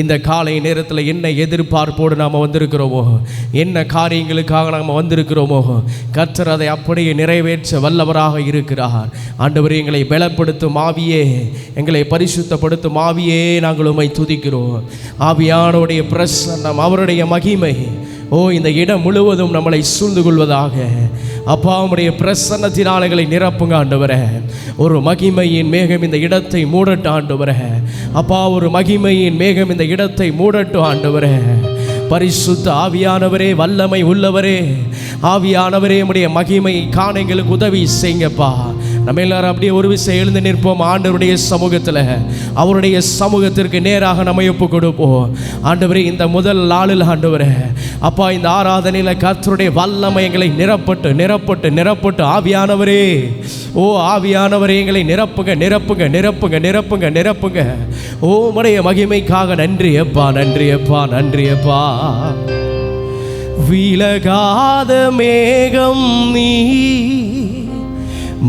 இந்த காலை நேரத்தில் என்ன எதிர்பார்ப்போடு நாம் வந்திருக்கிறோமோ, என்ன காரியங்களுக்காக நாம் வந்திருக்கிறோமோ, கர்த்தர் அதை அப்படியே நிறைவேற்ற வல்லவராக இருக்கிறார். ஆண்டவரே, எங்களை பலப்படுத்தும் ஆவியே, எங்களை பரிசுத்தப்படுத்தும் ஆவியே, நாங்கள் உம்மை துதிக்கிறோம். ஆவியானவருடைய பிரசன்னம், அவருடைய மகிமை இந்த இடம் முழுவதும் நம்மளை சூழ்ந்து கொள்வதாக. அப்பா, உம்முடைய பிரசன்னத்தினால் எங்களை நிரப்புங்க ஆண்டவரே. ஒரு மகிமையின் மேகம் இந்த இடத்தை மூடட்டும் ஆண்டவரே. அப்பா, ஒரு மகிமையின் மேகம் இந்த இடத்தை மூடட்டும் ஆண்டவரே. பரிசுத்த ஆவியானவரே, வல்லமை உள்ளவரே, ஆவியானவரே, உம்முடைய மகிமையை காண எங்களுக்கு உதவி செய்யுங்கப்பா. நம்ம எல்லாரும் அப்படியே ஒரு விஷயம் எழுந்து நிற்போம். ஆண்டவருடைய சமூகத்தில், அவருடைய சமூகத்திற்கு நேராக நம்ம ஒப்பு கொடுப்போம். ஆண்டவரே, இந்த முதல் நாளில் ஆண்டவரே, அப்பா, இந்த ஆராதனையில் கர்த்தருடைய வல்லமை எங்களை நிரப்பட்டு நிரப்பட்டு நிரப்பட்டு ஆவியானவரே, ஆவியானவரே, எங்களை நிரப்புங்க நிரப்புங்க நிரப்புங்க நிரப்புங்க நிரப்புங்க. உம்முடைய மகிமைக்காக நன்றி அப்பா, நன்றி அப்பா, நன்றி அப்பா. விலகாத மேகம் நீ,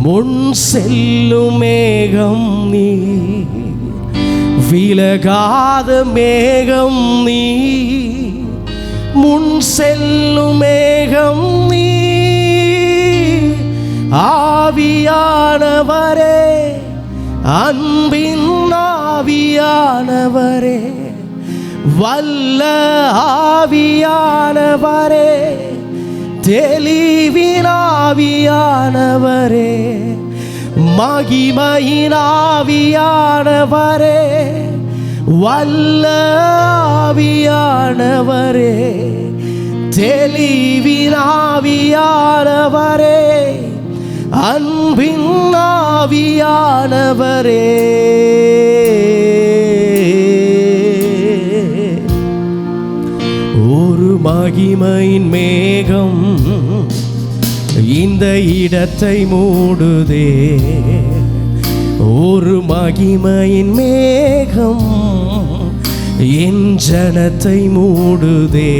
முன் செல்லும் மேகம் நீ, விலகாத மேகம் நீ, முன் செல்லும் மேகம் நீ. ஆவியானவரே, அன்பின் ஆவியானவரே, வல்ல ஆவியானவரே, தெளிவின் ஆவியானவரே, மகிமையின் ஆவியானவரே, வல்ல ஆவியானவரே, தெளிவின் ஆவியானவரே, அன்பின் ஆவியானவரே. ஒரு மகிமையின் மேகம் இந்த இடத்தை மூடுதே, ஒரு மகிமையின் மேகம் என் ஜனத்தை மூடுதே,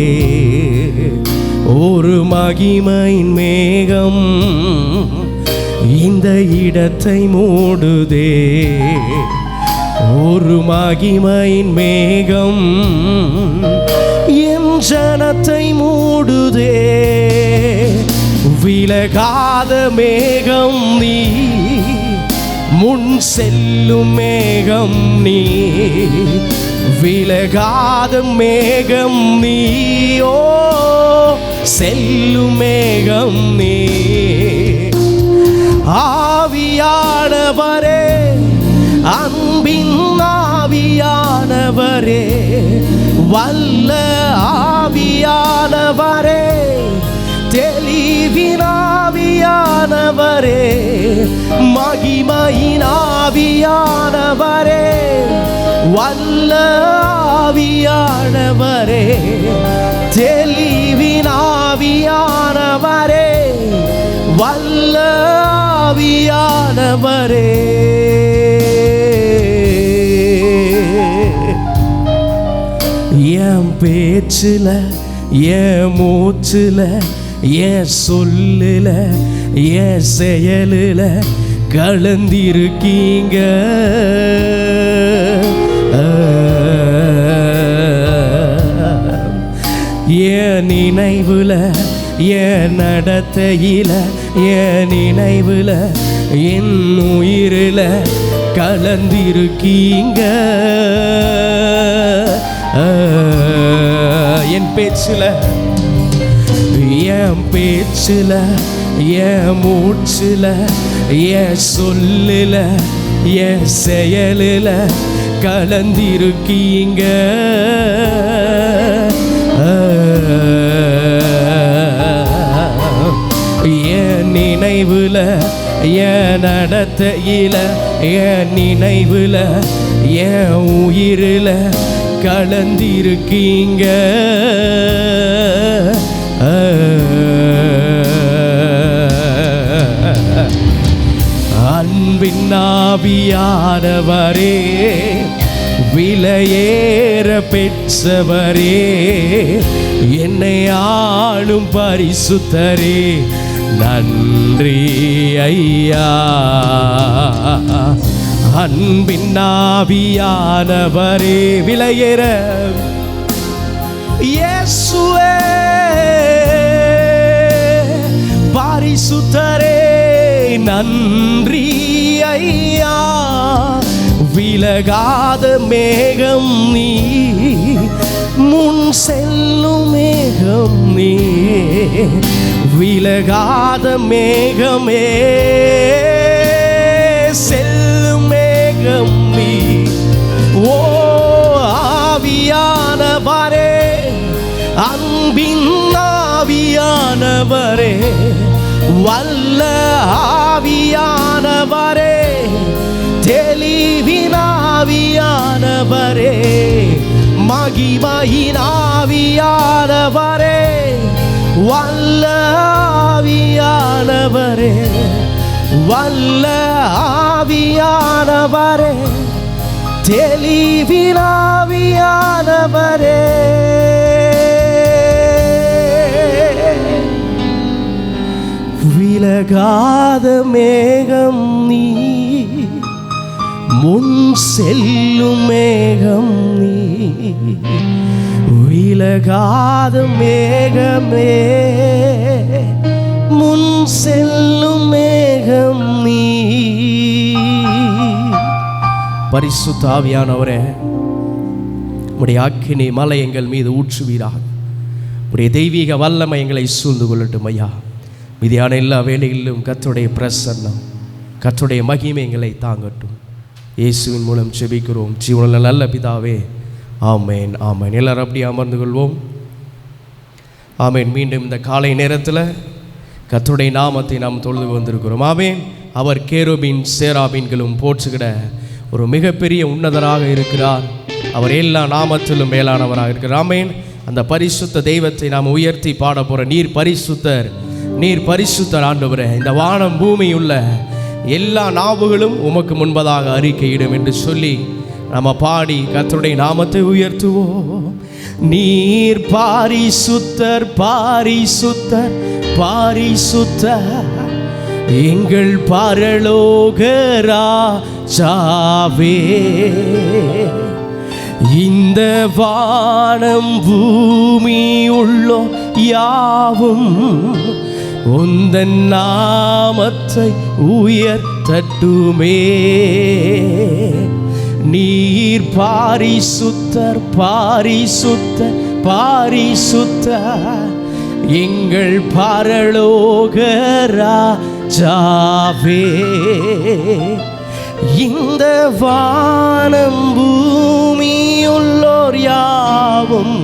ஒரு மகிமையின் மேகம் இந்த இடத்தை மூடுதே, ஒரு மகிமையின் மேகம் என் ஜனத்தை மூடுதே. விலகாத மேகம் நீ, முன் செல்லும் மேகம் நீ, விலகாத மேகம் நீ, செல்லும் மேகம் நீ. ஆவியானவரே, அன்பின் ஆவியானவரே, வல்ல ஆவியானவரே, தெளிவின் ஆவியானவரே, மகிமையின் ஆவியானவரே, வல்ல ஆவியானவரே, தெளிவின் ஆவியானவரே, வல்ல ஆவியானவரே. என் பேச்சில், என் மூச்சில், என் சொல்லில், என் செயலில் கலந்திருக்கீங்க. என் நினைவுல, என் நடத்தையில, என் நினைவுல, என் உயிரில கலந்திருக்கீங்க. என் பேச்சில், என் பேச்சில், என் மூச்சில், என் சொல்லில், என் செயலில் கலந்திருக்கீங்க. என் நினைவுல, என் நடத்தையில, என் நினைவுல, என் உயிரில கலந்திருக்கீங்க. அன்பின் ஆவியானவரே, விலையேற பெற்றவரே, என்னை ஆளும் பரிசுத்தரே, நன்றி ஐயா. அன்பின் ஆவியானவரே விலையேற இயேசுவே பரிசுத்தரே நன்றி ஐயா. விலகாத மேகம் நீ, முன் செல்லும் மேகம் நீ, விலகாத மேகமே செல்லும் மேகம் நீ. ஓ ஆவியானவரே, அன்பின் ஆவியானவரே, வல்ல ஆவியானவரே, தெளிவின் ஆவியானவரே, மகிமையின் ஆவியானவரே, வல்ல ஆவியானவரே, வல்ல ஆவியானவரே, தெளிவின் ஆவியானவரே. விலகாத மேகம் நீ, முன் செல்லும் மேகம் நீ, விலகாத மேகமே முன் செல்லும் மேகம் நீ. பரிசுத்த ஆவியானவரே, உம்முடைய அக்கினி மலை எங்கள் மீது ஊற்றுவீராக. உம்முடைய தெய்வீக வல்லமை எங்களை சூழ்ந்து கொள்ளட்டும் ஐயா. மீதியான எல்லா வேலைகளிலும் கர்த்தருடைய பிரசன்னம், கர்த்தருடைய மகிமை எங்களை தாங்கட்டும். இயேசுவின் மூலம் ஜெபிக்கிறோம் ஜீவனுள்ள நல்ல பிதாவே, ஆமேன் ஆமேன். எல்லாரும் அப்படியே அமர்ந்து கொள்வோம். ஆமேன். மீண்டும் இந்த காலை நேரத்தில் கர்த்தருடைய நாமத்தை நாம் தொழுது வந்திருக்கிறோம். ஆமேன். அவர் கேருபீன் சேராபீன்களும் போற்றுகிற ஒரு மிகப்பெரிய உன்னதராக இருக்கிறார். அவர் எல்லா நாமத்திலும் மேலானவராக இருக்கிறார். ஆமேன். அந்த பரிசுத்த தெய்வத்தை நாம் உயர்த்தி பாட போகிற நீர் பரிசுத்தர், நீர் பரிசுத்தர் ஆண்டவரே. இந்த வானம் பூமி உள்ள எல்லா நாவுகளும் உமக்கு முன்பதாக அறிக்கையிடும் என்று சொல்லி நம்ம பாடி கர்த்தருடைய நாமத்தை உயர்த்துவோம். நீர் பாரிசுத்தர், பாரிசுத்தர், பாரிசுத்தர், எங்கள் பரலோக ராஜாவே. இந்த வானம் பூமி உள்ளோ யாவும் உந்தன் நாமத்தை உயர்த்தட்டுமே. நீர் பாரிசுத்தர், பாரிசுத்தர், பாரிசுத்தர், எங்கள் பரலோக ராஜாவே. இந்த வானம் பூமியுள்ளோர் யாவும்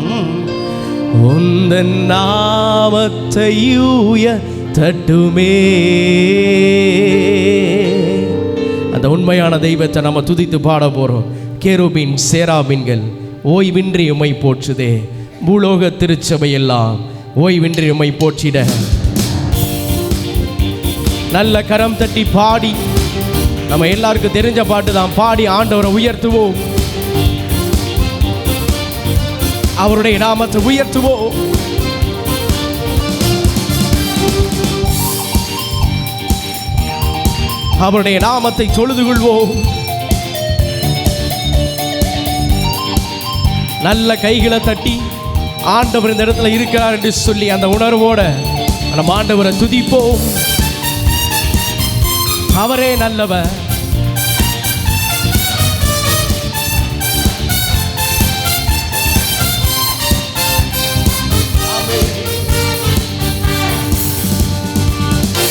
உந்தன் நாமத்தை உயர்த்தட்டுமே. அந்த உண்மையான தெய்வத்தை நம்ம துதித்து பாட போறோம். கேருபீன் சேராபீன்கள் ஓய்வின்றி உம்மை போற்றுதே. பூலோக திருச்சபை எல்லாம் ஓய்வின்றி உம்மை போற்றிட நல்ல கரம் தட்டி பாடி, நம்ம எல்லாருக்கும் தெரிஞ்ச பாட்டு தான், பாடி ஆண்டவரை உயர்த்துவோம், அவருடைய நாமத்தை உயர்த்துவோம். அவருடைய நாமத்தை தொழுது கொள்வோம். நல்ல கைகளை தட்டி ஆண்டவர் இந்த இடத்துல இருக்கிறார் என்று சொல்லி அந்த உணர்வோட நம்ம ஆண்டவரை துதிப்போம். அவரே நல்லவர்.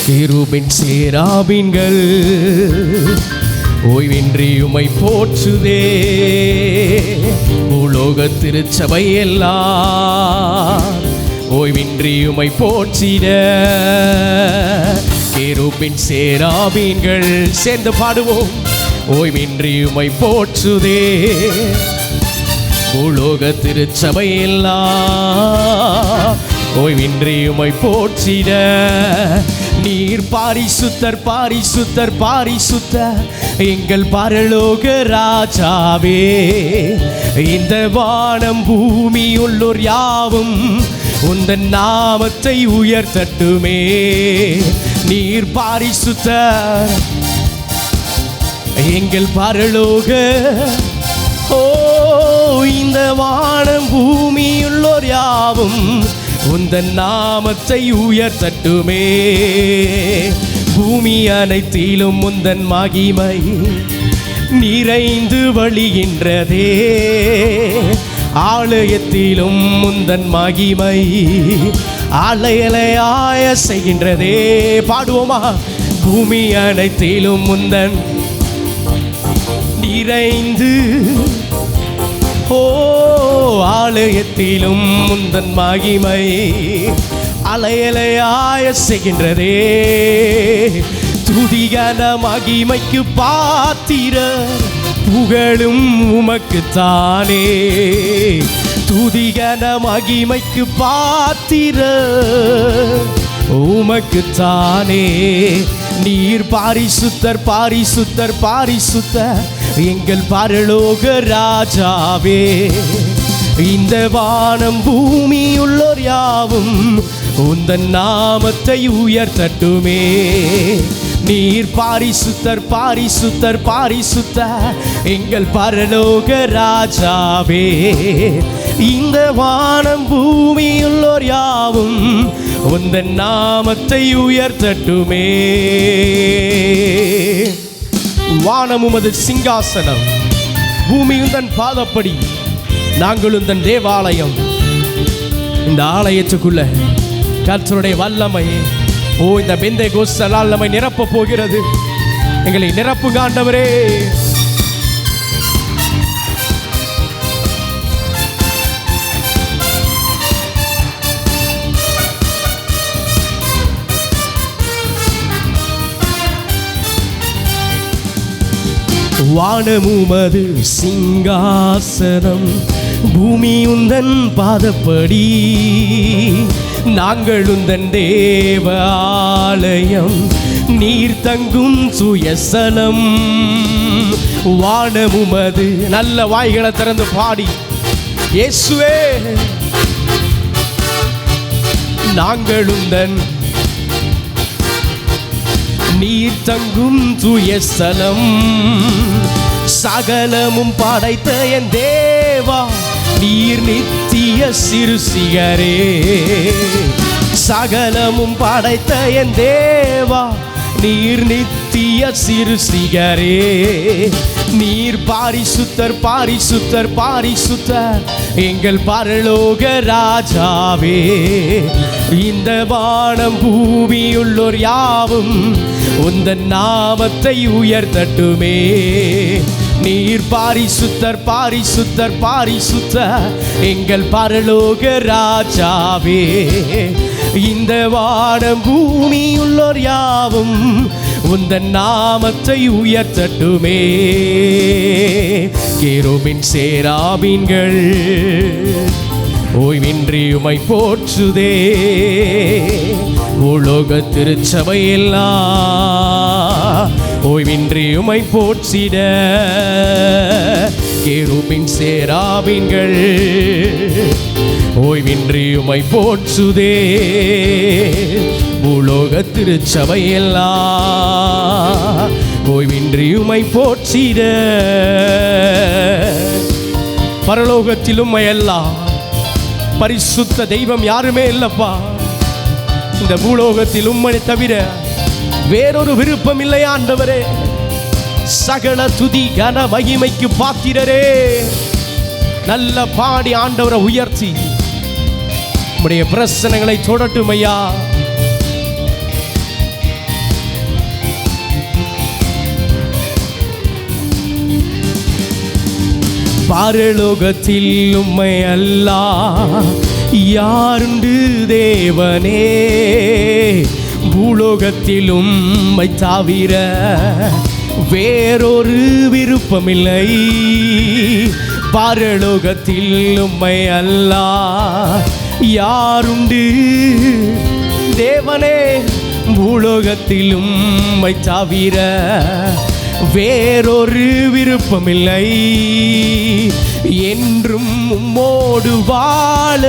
கேருபீன் சேராபீன்கள் ஓய்வின்றி உம்மை போற்றுதே. பூலோக திருச்சபை எல்லாம் ஓய்வின்றி உம்மை போற்றிட. கேருபீன் சேராபீன்கள் சேர்ந்து பாடுவோம். ஓய்வின்றி உம்மை போற்றுதே. பூலோக திருச்சபை எல்லாம் ஓய்வின்றி உம்மை போற்றிட. நீர் பாரிசுத்தர், பாரிசுத்தர், பாரிசுத்தர், எங்கள் பரலோக ராஜாவே. இந்த வானம் பூமி உள்ளோர் யாவும் உந்தன் நாமத்தை உயர்த்தட்டுமே. நீர் பாரிசுத்தர், எங்கள் பரலோக இந்த வானம் பூமியுள்ளோர் யாவும் உந்தன் நாமத்தை உயர்த்தட்டுமே. பூமி அனைத்திலும் உந்தன் மகிமை நிறைந்து வழிகின்றதே. ஆலயத்திலும் உந்தன் மகிமை அலையலையாய செய்கின்றதே. பாடுவோமா? பூமி அனைத்திலும் உந்தன் நிறைந்து ஆலயத்திலும் உந்தன் மகிமை அலையலையாய செய்கின்றதே. துதிகன மகிமைக்கு பாத்திர புகழும் உமக்குத்தானே. துதிகன மகிமைக்கு பாத்திர உமக்குத்தானே. நீர் பாரிசுத்தர் பாரிசுத்தர் பாரிசுத்தர் எங்கள் பரலோக ராஜாவே. இந்த வானம் பூமியுள்ளோர் யாவும் உந்தன் நாமத்தை உயர்த்தட்டுமே. நீர் பாரிசுத்தர் பாரிசுத்தர் பாரிசுத்தர் எங்கள் பரலோக ராஜாவே. இந்த வானம் பூமியுள்ளோர் யாவும் உந்தன் நாமத்தை உயர்த்தட்டுமே. வானம் உமது சிங்காசனம், பூமி உந்தன் பாதப்படி, நாங்கள் உந்தன் தேவாலயம். இந்த ஆலயத்துக்குள்ள கர்த்தருடைய வல்லமை இந்த பெந்தேகோஸ்தேயால் நம்மை நிரப்ப போகிறது. எங்களை நிரப்புங்க ஆண்டவரே. வானமுமது சிங்காசனம், பூமி உந்தன் பாதப்படி, நாங்கள் உந்தன் தேவ ஆலயம், நீர் தங்கும் சுயசலம். வானமுமது, நல்ல வாய்களை திறந்து பாடி இயேசுவே நாங்கள் உந்தன் நீர் தங்கும் சுயசலம். சகலமும் படைத்த என் தேவா, நீர் நித்திய சிறுசிகரே. சகலமும் படைத்த என் தேவா, நீர் நித்திய சிறுசிகரே. நீர் பாரிசுத்தர் பாரிசுத்தர் பாரிசுத்தர் எங்கள் பரலோக ராஜாவே. இந்த வானம் பூமியுள்ளோர் யாவும் உந்தன் நாமத்தை உயர்த்தட்டுமே. நீர் பாரிசுத்தர் பாரிசுத்தர் பாரிசுத்தர் எங்கள் பரலோக ராஜாவே. இந்த வானம் பூமியுள்ளோர் யாவும் உந்தன் நாமத்தை உயர்த்தட்டுமே. கேருபின் சேராபீன்கள் ஓய்வின்றி உமை போற்றுதே. உலோக திருச்சபையெல்லாம் ஓய்வின்றி உமை போற்றிட. கேருபின் சேராபீன்கள் ஓய்வின்றி உமை போற்றுதே. உலோக திருச்சபையெல்லாம் ஓய்வின்றி உமை போற்றிட. பரலோகத்தில் உம்மை எல்லாம் பரிசுத்த தெய்வம் யாருமே இல்லப்பா. இந்த பூலோகத்தில் உம்மை தவிர வேறொரு விருப்பம் இல்லையா ஆண்டவரே. சகல துதி கன மகிமைக்கு பாத்திரரே. நல்ல பாடி ஆண்டவரை உயர்த்தி உம்முடைய பிரசனங்களை தொடட்டும் ஐயா. பரலோகத்தில் உம்மை அல்லாஹ் யாருண்டு தேவனே. பூலோகத்தில் உம்மை தவிர வேறொரு விருப்பமில்லை. பரலோகத்தில் உம்மை அல்லாஹ் யாருண்டு தேவனே. பூலோகத்தில் உம்மை தவிர வேறொரு விருப்பமில்லை. என்றும் உம்மோடு வாழ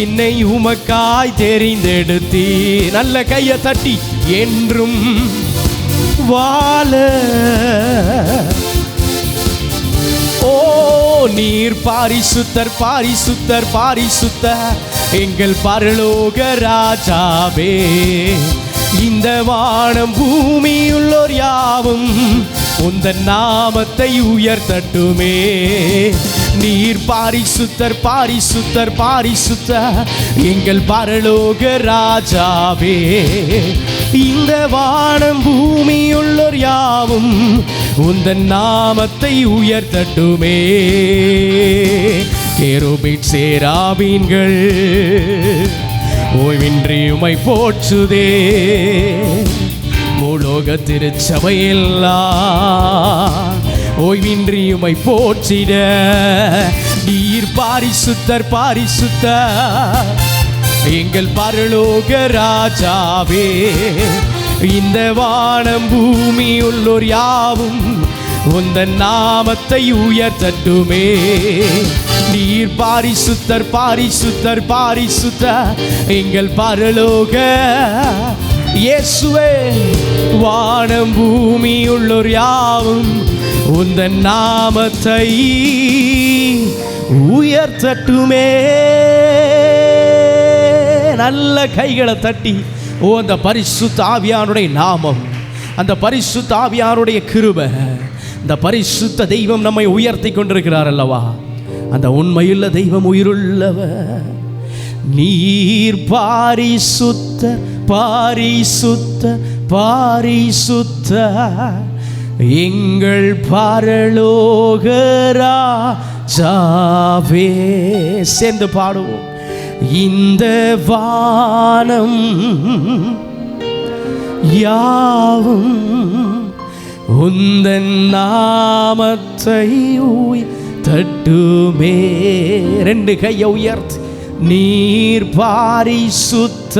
என்னை உமக்காய் தெரிந்தெடுத்தீ. நல்ல கையை தட்டி என்றும் வாழ. ஓ நீர் பாரிசுத்தர் பாரிசுத்தர் பாரிசுத்தர் எங்கள் பரலோக ராஜாவே. இந்த வானம் பூமியுள்ளோர் யாவும் உந்தன் நாமத்தை உயர்த்தட்டுமே. நீர் பாரிசுத்தர் பாரிசுத்தர் பாரிசுத்தர் எங்கள் பரலோக ராஜாவே. இந்த வானம் பூமியுள்ளோர் யாவும் உந்தன் நாமத்தை உயர்த்தட்டுமே. கேருபீன் சேராபீன்கள் ஓய்வின்றி உமை போற்றுதே. பூலோக திருச்சபையெல்லாம் ஓய்வின்றி உமை போற்றிட. நீர் பாரிசுத்தர் பாரிசுத்தர் எங்கள் பரலோக ராஜாவே. இந்த வானம் பூமி உள்ளோர் யாவும் உந்தன் நாமத்தை உயர்த்தட்டுமே. நீர் பாரிசுத்தர் பாரிசுத்தர் பாரிசுத்தர் எங்கள் பரலோக இயேசுவே. வானம் பூமி உள்ளோர் யாவும் உந்தன் நாமத்தை உயர்த்தட்டுமே. நல்ல கைகளை தட்டி ஓ அந்த பரிசுத்த ஆவியானுடைய நாமம், அந்த பரிசுத்த ஆவியானுடைய கிருபை, அந்த பரிசுத்த தெய்வம் நம்மை உயர்த்தி கொண்டிருக்கிறார் அல்லவா. அந்த உண்மையுள்ள தெய்வம் உயிருள்ளவர். நீர் பாரிசுத்த பாரிசுத்த பாரிசுத்த எங்கள் பரலோக ராஜாவே. சேர்ந்து பாடுவோம். இந்த வானம் யாவும் உந்தன் நாமத்தை தட்டுமே. ரெண்டு கையை உயர்த்து. நீர் பாரிசுத்த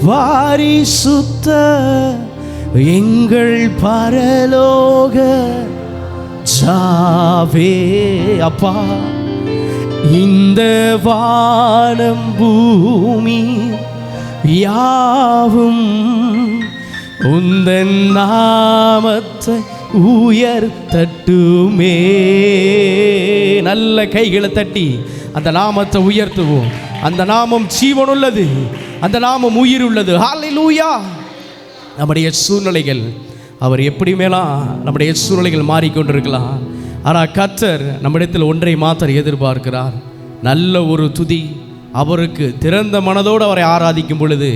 பாரிசுத்த எங்கள் பரலோக ராஜாவே. அப்பா இந்த வானம் பூமி யாவும் உந்தன் நாமத்தை உயர்த்தட்டுமே. நல்ல கைகளை தட்டி அந்த நாமத்தை உயர்த்துவோம். அந்த நாமம் ஜீவனுள்ளது, அந்த நாமம் உயிர் உள்ளது. ஹல்லேலூயா. நம்முடைய சூழ்நிலைகள் அவர் எப்படி மேலாம் நம்முடைய சூழ்நிலைகள் மாறிக்கொண்டிருக்கலாம். ஆனால் கர்த்தர் நம்மிடத்தில் ஒன்றை மாத்திரம் எதிர்பார்க்கிறார், நல்ல ஒரு துதி. அவருக்கு திறந்த மனதோடு அவரை ஆராதிக்கும் பொழுது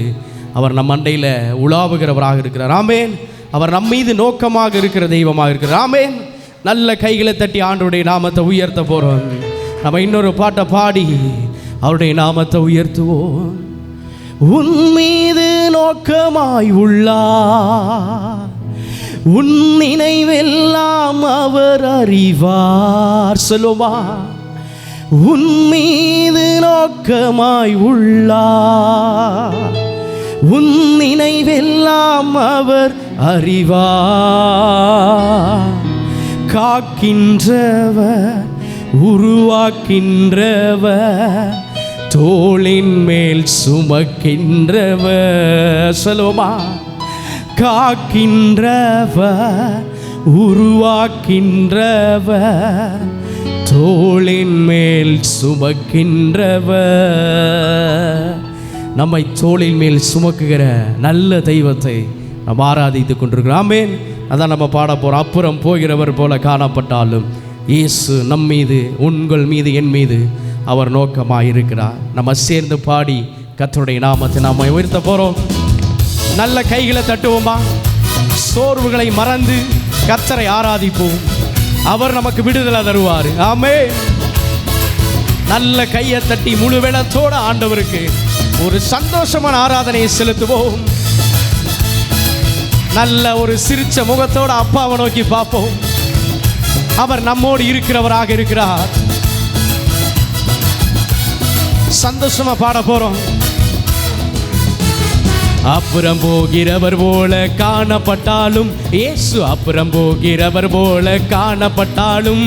அவர் நம் அண்டையில் உலாவுகிறவராக இருக்கிறார். ஆமேன். அவர் நம் மீது நோக்கமாக இருக்கிற தெய்வமாக இருக்கிறார். ஆமேன். நல்ல கைகளை தட்டி ஆண்டவருடைய நாமத்தை உயர்த்த போகிறோம். நம்ம இன்னொரு பாட்டை பாடி அவருடைய நாமத்தை உயர்த்துவோம். உன் மீது நோக்கமாய் உள்ளார், உன் நினைவெல்லாம் அவர் அறிவார். சொல்லுமா. உன் மீது நோக்கமாய் உள்ளார், உன் நினைவெல்லாம் அவர் அறிவார். காக்கின்றவர் உருவாக்கின்றவர், தோளின் மேல் சுமக்கின்றவர். சொல்லுமா. காக்கின்றவர் உருவாக்கின்றவர், தோளின் மேல் சுமக்கின்றவர். நம்மை தோளின் மேல் சுமக்குகிற நல்ல தெய்வத்தை நம்ம ஆராதித்து கொண்டிருக்கிறோம். ஆமென். அதான் நம்ம பாட போகிறோம். அப்புறம் போகிறவர் போல காணப்பட்டாலும் இயேசு நம் மீது, உங்கள் மீது, என் மீது அவர் நோக்கமாக இருக்கிறார். நம்ம சேர்ந்து பாடி கர்த்தருடைய நாமத்தை நாம் உயர்த்த போகிறோம். நல்ல கைகளை தட்டுவோமா. சோர்வுகளை மறந்து கர்த்தரை ஆராதிப்போம். அவர் நமக்கு விடுதலை தருவார். ஆமென். நல்ல கையை தட்டி முழு வேளத்தோட ஆண்டவருக்கு ஒரு சந்தோஷமான ஆராதனையை செலுத்துவோம். நல்ல ஒரு சிரிச்ச முகத்தோட அப்பாவை நோக்கி பார்ப்போம். அவர் நம்மோடு இருக்கிறவராக இருக்கிறார். சந்தோஷமா பாட போறோம். அப்புறம் போகிறவர் போல காணப்பட்டாலும் இயேசு, அப்புறம் போகிறவர் போல காணப்பட்டாலும்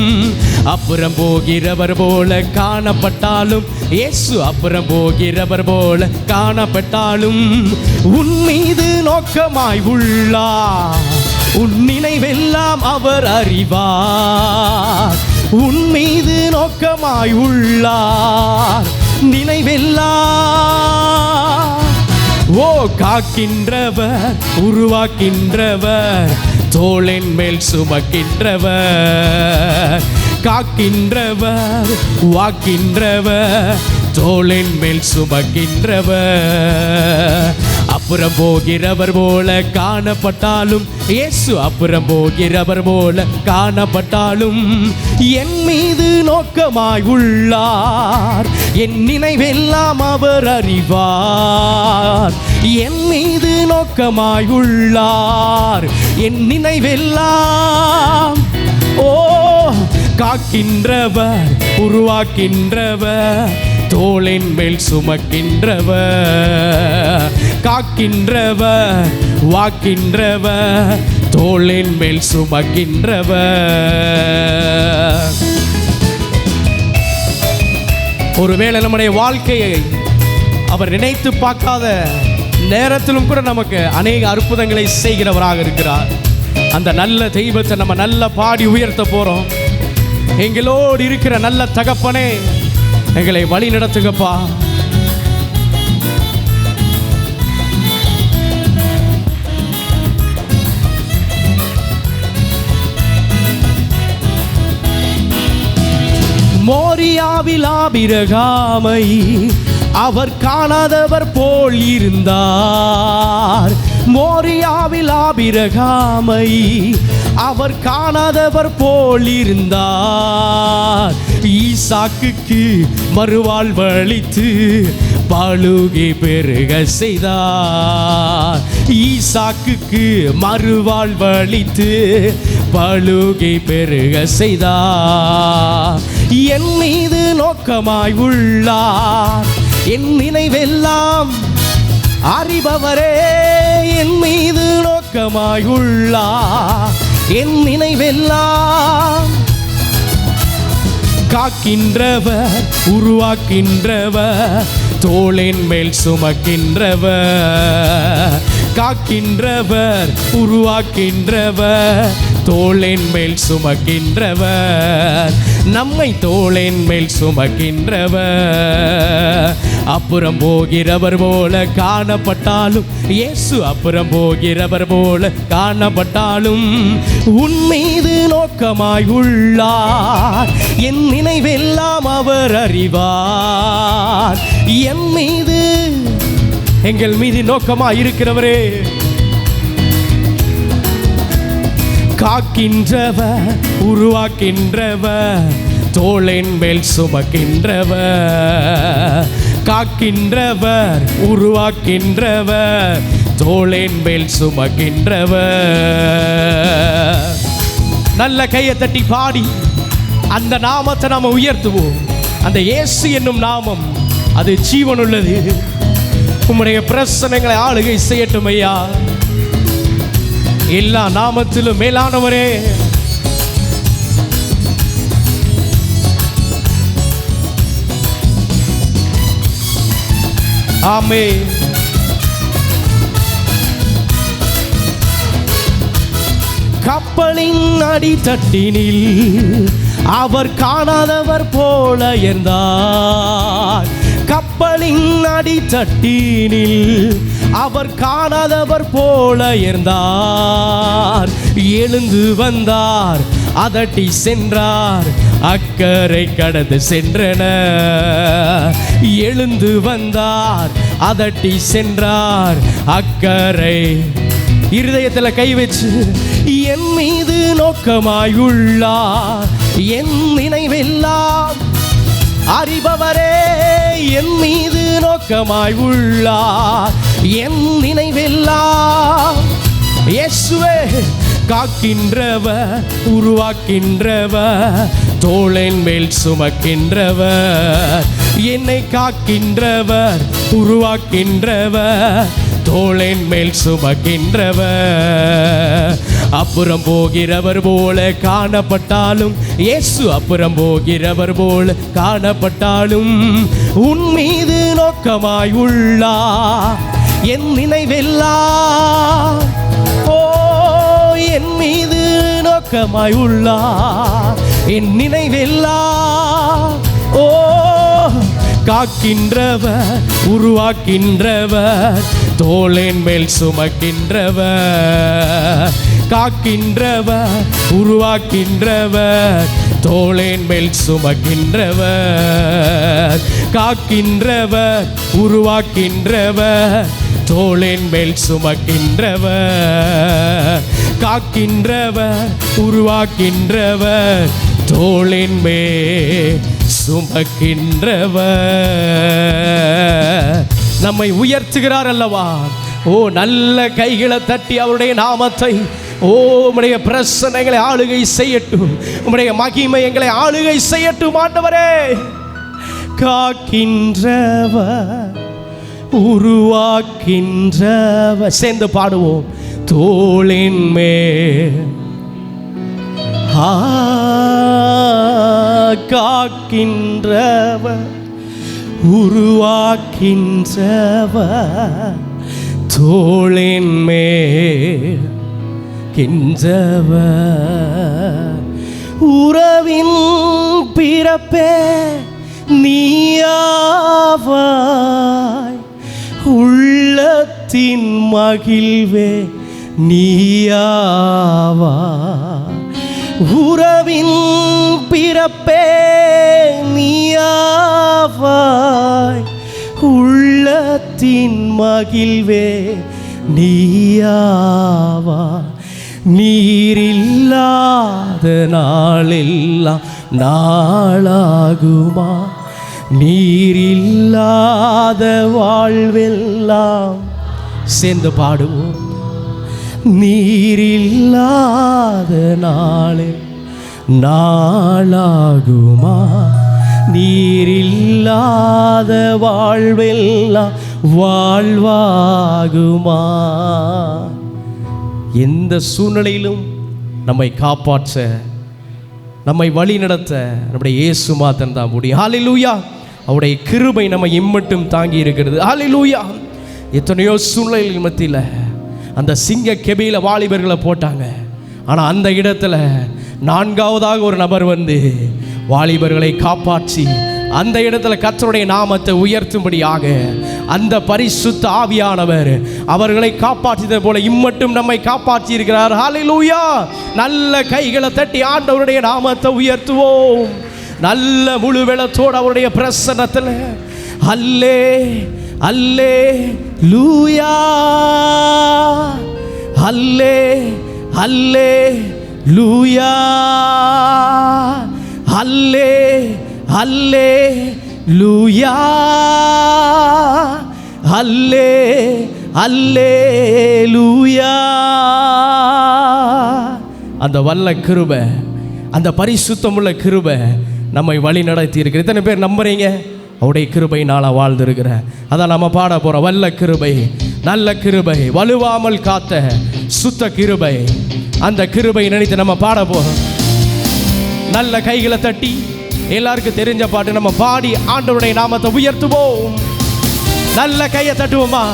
அப்புறம் போகிறவர் போல காணப்பட்டாலும், இயேசு அப்புறம் போகிறவர் போல காணப்பட்டாலும், உன் மீது நோக்கமாய் உள்ளார். உன் நினைவெல்லாம் அவர் அறிவார். உன் மீது நோக்கமாய் உள்ளார், நினைவெல்லாம். ஓ, காக்கின்றவர், உருவாக்கின்றவர், தோளின் மேல் சுமக்கின்றவர். காக்கின்றவர், வாக்கின்றவர், தோளின் மேல் சுமக்கின்றவர். அப்புறம் போகிறவர் போல காணப்பட்டாலும், இயேசு அப்புறம் போகிறவர் போல காணப்பட்டாலும், என் மீது நோக்கமாய் உள்ளார். என் நினைவெல்லாம் அவர் அறிவார். என் மீது நோக்கமாய் உள்ளார். என் நினைவெல்லாம். ஓ, காக்கின்றவர், உருவாக்கின்றவர், தோளின் மேல் சுமக்கின்றவர். காக்கின்றவர், வாக்கின்றவர், தோளின் மேல் சுமக்கின்றவர். ஒருவேளை நம்முடைய வாழ்க்கையை அவர் நினைத்து பார்க்காத நேரத்திலும் கூட நமக்கு அநேக அற்புதங்களை செய்கிறவராக இருக்கிறார். அந்த நல்ல தெய்வத்தை நம்ம நல்ல பாடி உயர்த்த போறோம். எங்களோடு இருக்கிற நல்ல தகப்பனே, எங்களை வழி நடத்துங்கப்பா. மோரியாவில் ஆபிரகாமை அவர் காணாதவர் போல் இருந்தார். மோரியாவில் ஆபிரகாமை அவர் காணாதவர் போல் இருந்தார். ஈசாக்குக்கு மறுவாழ்வளித்து பலுகை பெருக செய்தார். ஈசாக்குக்கு மறுவாழ்வளித்து பலுகை பெருக செய்தார். என் மீது நோக்கமாய் உள்ளார். என் நினைவெல்லாம் அறிபவரே, என் மீது நோக்கமாய் உள்ளார். என் நினைவெல்லாம். காக்கின்றவர், உருவாக்கின்றவர், தோளின் மேல் சுமக்கின்றவர். காக்கின்றவர், உருவாக்கின்றவர், தோளின் மேல் சுமக்கின்றவர். நம்மை தோளின் மேல் சுமக்கின்றவர். அப்புறம் போகிறவர் போல காணப்பட்டாலும், இயேசு அப்புறம் போகிறவர் போல காணப்பட்டாலும், உன் மீது நோக்கமாய் உள்ளார். என் நினைவெல்லாம் அவர் அறிவார். என் மீது, எங்கள் மீது நோக்கமாய் இருக்கிறவரே. காக்கின்றவர், உருவாக்கின்றவர், தோளின் மேல் சுமக்கின்றவர். காக்கின்றவர், உருவாக்கின்றவர், தோளின் மேல் சுமக்கின்றவர். நல்ல கையை தட்டி பாடி அந்த நாமத்தை நாம உயர்த்துவோம். அந்த இயேசு என்னும் நாமம் அது ஜீவனுள்ளது. உம்முடைய பிரசனங்களை ஆளுகை செய்யட்டும் ஐயா. எல்லா நாமத்திலும் மேலானவரே, ஆமென். கப்பலின் அடித்தட்டினில் அவர் காணாதவர் போல இருந்தார். கப்பலின் அடித்தட்டினில் அவர் காணாதவர் போல இருந்தார். எழுந்து வந்தார், அதட்டி சென்றார், அக்கறை கடந்து சென்றனர். எழுந்து வந்தார், அதட்டி சென்றார், அக்கறை. இருதயத்தில் கை வச்சு, என் மீது நோக்கமாய் உள்ளார். என் நினைவெல்லாம் அறிபவரே, என் மீது நோக்கமாய் உள்ளார். என் நினைவெல்லாம். இயேசுவே, காக்கின்றவர், உருவாக்கின்றவர், தோளின் மேல் சுமக்கின்றவர். என்னை காக்கின்றவர், உருவாக்கின்றவர், தோளின் மேல் சுமக்கின்றவர். அப்புறம் போகிறவர் போல காணப்பட்டாலும், இயேசு அப்புறம் போகிறவர் போல காணப்பட்டாலும், உன் மீது நோக்கமாய் உள்ளார். என் நினைவெல்லாம் ஓ என் மீது நோக்கமாய் உள்ளார். என் நினைவெல்லாம் ஓ காக்கின்றவர், உருவாக்கின்றவர், தோளின் மேல் சுமக்கின்றவர். காக்கின்றவர், உருவாக்கின்றவர், தோளின் மேல் சுமக்கின்றவர். காக்கின்றவர், உருவாக்கின்றவர், தோளின் மேல் சுமக்கின்றவர். காக்கின்றவர், உருவாக்கின்றவர், தோளின் மேல் சுமக்கின்றவர். நம்மை உயர்த்துகிறார் அல்லவா? ஓ, நல்ல கைகளை தட்டி அவருடைய நாமத்தை, ஓ உம்முடைய பிரசன்னங்களை ஆளுகை செய்யட்டும், உம்முடைய மகிமை எங்களை ஆளுகை செய்யட்டும் ஆண்டவரே. காக்கின்றவர், உருவாக்கின்றவர், சேர்ந்து பாடுவோம். தோளின் மேல் காக்கின்றவர், உருவாக்கின்றவர், தோளின் மேல் கின்றவர். உறவின் பிறப்பே நீயாவாய், உள்ளத்தின் மகிழ்வே நீயாவாய். உறவின் பிறப்பே நீயாவாய், உள்ளத்தின் மகிழ்வே நீயாவாய். நீரில்லாத நாளெல்லாம் நாளாகுமா? நீரில்லாத வாழ்வெல்லாம், சேர்ந்து பாடுவோம். நீரில்லாத நாளில் நாளாகுமா? நீரில்லாத வாழ்வெல்லாம் வாழ்வாகுமா? எந்த சூழ்நிலையிலும் நம்மை காப்பாற்ற, நம்மை வழி நடத்த நம்முடைய இயேசு மாத்திரம் தான் முடியும். ஹல்லேலூயா. அவருடைய கிருபை நம்மை இம்மட்டும் தாங்கி இருக்கிறது. ஹல்லேலூயா. எத்தனையோ சூழ்நிலைகள் மத்தியில் அந்த சிங்க கெபியில வாலிபர்களை போட்டாங்க. ஆனால் அந்த இடத்துல நான்காவதாக ஒரு நபர் வந்து வாலிபர்களை காப்பாற்றி அந்த இடத்துல கர்த்தருடைய நாமத்தை உயர்த்தும்படியாக அந்த பரிசுத்த ஆவியானவர் அவர்களை காப்பாற்றியது போல இம்மட்டும் நம்மை காப்பாற்றி இருக்கிறார். ஹல்லேலூயா. நல்ல கைகளை தட்டி ஆண்டவருடைய நாமத்தை உயர்த்துவோம். நல்ல முழு வெளத்தோடு அவருடைய பிரசன்னத்தில் அல்லே அல்லே லூயா, அல்லே அல்லே லூயா, அல்லே அல்லே லூயா, அல்லே அல்லே லூயா. அந்த வல்ல கிருபை, அந்த பரிசுத்தமுள்ள கிருபை நம்மை வழி நடத்தி இருக்கிற எத்தனை பேர் நம்புறீங்க? அவருடைய கிருபை நான் வாழ்ந்திருக்கிறேன். அதான் நம்ம பாட போகிறோம். வல்ல கிருபை, நல்ல கிருபை, வலுவாமல் காத்த சுத்த கிருபை. அந்த கிருபை நினைத்து நம்ம பாட போகிறோம். நல்ல கைகளை தட்டி எல்லாருக்கும் தெரிஞ்ச பாட்டு நம்ம பாடி ஆண்டவருடைய நாமத்தை உயர்த்துவோம். நல்ல கையை தட்டுவோமா?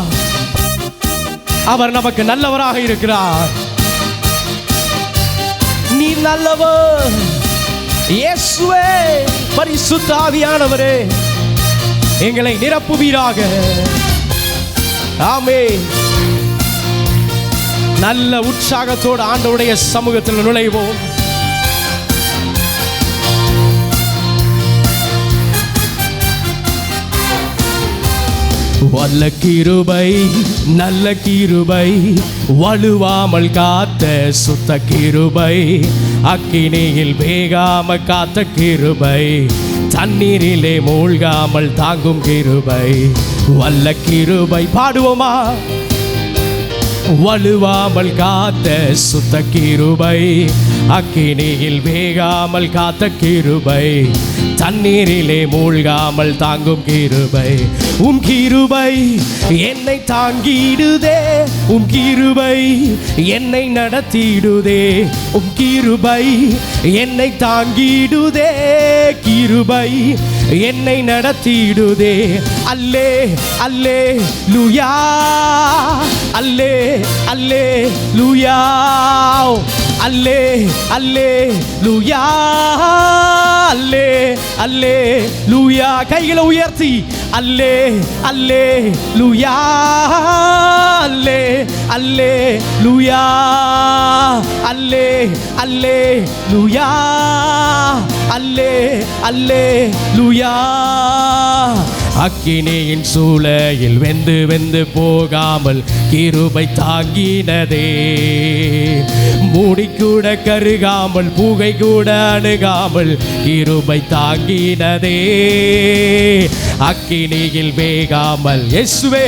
அவர் நமக்கு நல்லவராக இருக்கிறார். நீ நல்லவர் இயேசுவே. பரிசுத்த ஆவியானவரே எங்களை நிரப்புவீராக. ஆமென். நல்ல உற்சாகத்தோடு ஆண்டவருடைய சமூகத்தில் நுழைவோம். வல்ல கிருபை, நல்ல கிருபை, வலுவாமல் காத்த சுத்த கிருபை, அக்கினியில் வேகாம காத்த கிருபை, தண்ணீரிலே மூழ்காமல் தாங்கும் கிருபை. வல்ல கிருபை பாடுவோமா? வலுவாமல் காத்த சுத்த கிருபை, அக்கினியில் வேகாமல் காத்த கிருபை, தண்ணீரிலே மூழ்காமல் தாங்கும் கிருபை. உம் கிருபை என்னை தாங்கிடுதே, உம் கிருபை என்னை நடத்திடுதே, உம் கிருபை என்னை தாங்கிடுதே, கிருபை என்னை நடத்திடுதே. அல்லே அல்லே லூயா, அல்லே அல்லே லூயா, அல்லே அல்லே லூயா, அல்லே அல்லே லூயா. கைகளை உயர்த்தி அல்லே அல்லே லூயா, அல்லே அல்லே லூயா, அல்லே அல்லே லூயா, அல்லே அல்லே லூயா. அக்கினியின் சூளையில் வெந்து வெந்து போகாமல் கிருபை தாங்கினதே, மூடிக்கூட கருகாமல் புகை கூட அணுகாமல் கிருபை தாங்கினதே. அக்கினியில் வேகாமல் இயேசுவே